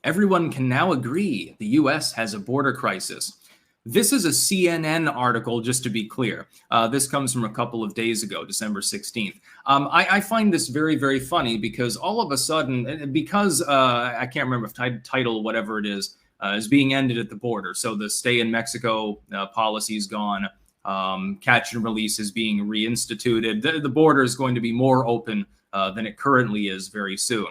Everyone can now agree the U.S. has a border crisis. This is a CNN article, just to be clear. This comes from a couple of days ago, December 16th. I find this very, very funny because all of a sudden, because I can't remember if title, whatever it is being ended at the border. So the stay in Mexico policy is gone. Catch and release is being reinstituted. The border is going to be more open than it currently is very soon.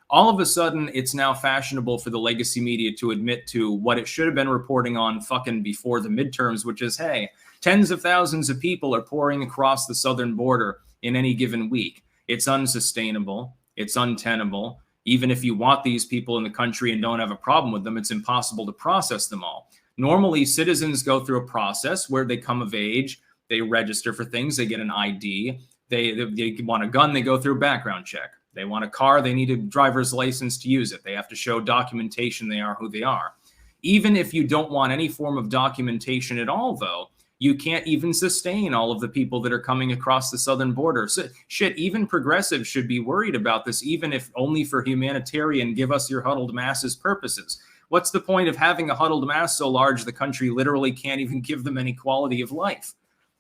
All of a sudden, it's now fashionable for the legacy media to admit to what it should have been reporting on fucking before the midterms, which is, hey, tens of thousands of people are pouring across the southern border in any given week. It's unsustainable. It's untenable. Even if you want these people in the country and don't have a problem with them, it's impossible to process them all. Normally, citizens go through a process where they come of age, they register for things, they get an ID, they want a gun, they go through a background check. They want a car, they need a driver's license to use it. They have to show documentation they are who they are. Even if you don't want any form of documentation at all, though, you can't even sustain all of the people that are coming across the southern border. So, shit, even progressives should be worried about this, even if only for humanitarian, give us your huddled masses purposes. What's the point of having a huddled mass so large the country literally can't even give them any quality of life?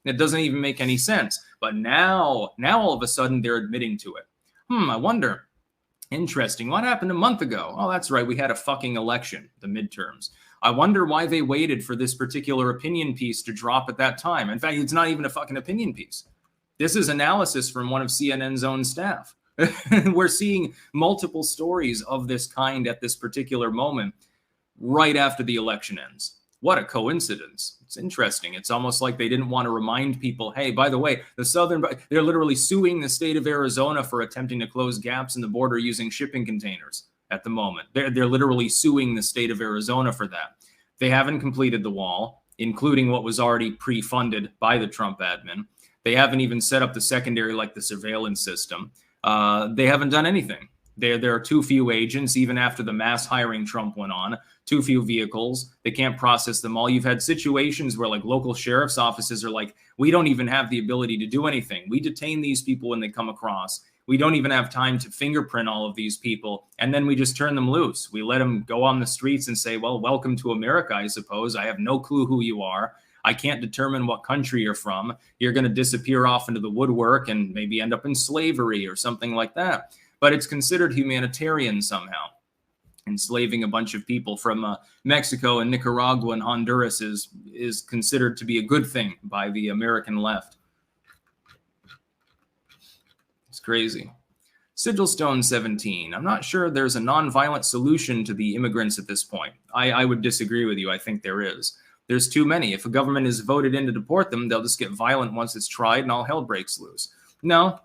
It doesn't even make any sense. But now all of a sudden they're admitting to it. I wonder. Interesting. What happened a month ago? Oh, that's right. We had a fucking election, the midterms. I wonder why they waited for this particular opinion piece to drop at that time. In fact, it's not even a fucking opinion piece. This is analysis from one of CNN's own staff. We're seeing multiple stories of this kind at this particular moment right after the election ends. What a coincidence. It's interesting. It's almost like they didn't want to remind people, hey, by the way, they're literally suing the state of Arizona for attempting to close gaps in the border using shipping containers at the moment. They're literally suing the state of Arizona for that. They haven't completed the wall, including what was already pre-funded by the Trump admin. They haven't even set up the secondary, like the surveillance system. They haven't done anything. There are too few agents, even after the mass hiring Trump went on, too few vehicles. They can't process them all. You've had situations where like local sheriff's offices are like, we don't even have the ability to do anything. We detain these people when they come across. We don't even have time to fingerprint all of these people. And then we just turn them loose. We let them go on the streets and say, well, welcome to America, I suppose. I have no clue who you are. I can't determine what country you're from. You're going to disappear off into the woodwork and maybe end up in slavery or something like that. But it's considered humanitarian somehow. Enslaving a bunch of people from Mexico and Nicaragua and Honduras is considered to be a good thing by the American left. It's crazy. Sigilstone 17. I'm not sure there's a nonviolent solution to the immigrants at this point. I would disagree with you. I think there is. There's too many. If a government is voted in to deport them, they'll just get violent once it's tried and all hell breaks loose. No.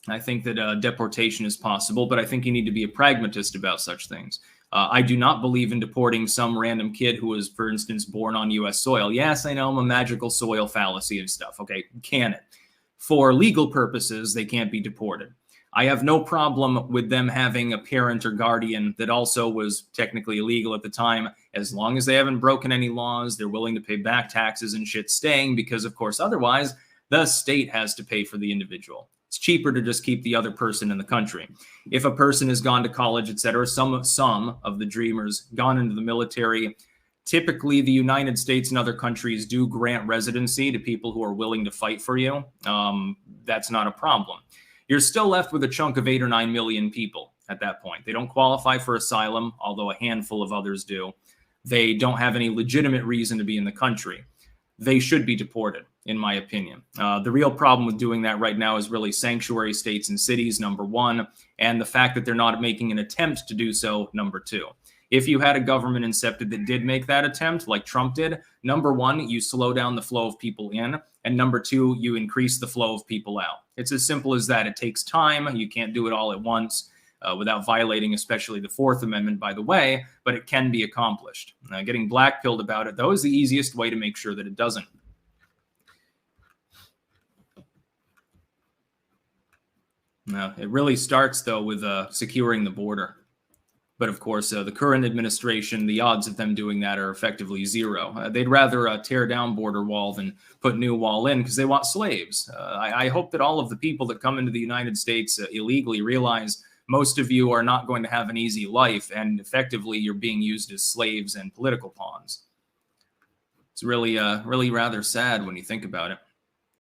I think that deportation is possible, but I think you need to be a pragmatist about such things. I do not believe in deporting some random kid who was, for instance, born on U.S. soil. Yes, I know I'm a magical soil fallacy and stuff. Okay, can it? For legal purposes, they can't be deported. I have no problem with them having a parent or guardian that also was technically illegal at the time, as long as they haven't broken any laws, they're willing to pay back taxes and shit staying, because, of course, otherwise, the state has to pay for the individual. It's cheaper to just keep the other person in the country. If a person has gone to college, etc., some of the dreamers gone into the military, typically the United States and other countries do grant residency to people who are willing to fight for you. That's not a problem. You're still left with a chunk of 8 or 9 million people at that point. They don't qualify for asylum, although a handful of others do. They don't have any legitimate reason to be in the country. They should be deported, in my opinion. The real problem with doing that right now is really sanctuary states and cities, number one, and the fact that they're not making an attempt to do so, number two. If you had a government incepted that did make that attempt, like Trump did, number one, you slow down the flow of people in, and number two, you increase the flow of people out. It's as simple as that. It takes time. You can't do it all at once without violating especially the Fourth Amendment, by the way, but it can be accomplished. Getting black-pilled about it, though, is the easiest way to make sure that it doesn't. No, it really starts, though, with securing the border. But of course, the current administration, the odds of them doing that are effectively zero. They'd rather tear down border wall than put new wall in because they want slaves. I hope that all of the people that come into the United States illegally realize most of you are not going to have an easy life, and effectively you're being used as slaves and political pawns. It's really, really rather sad when you think about it.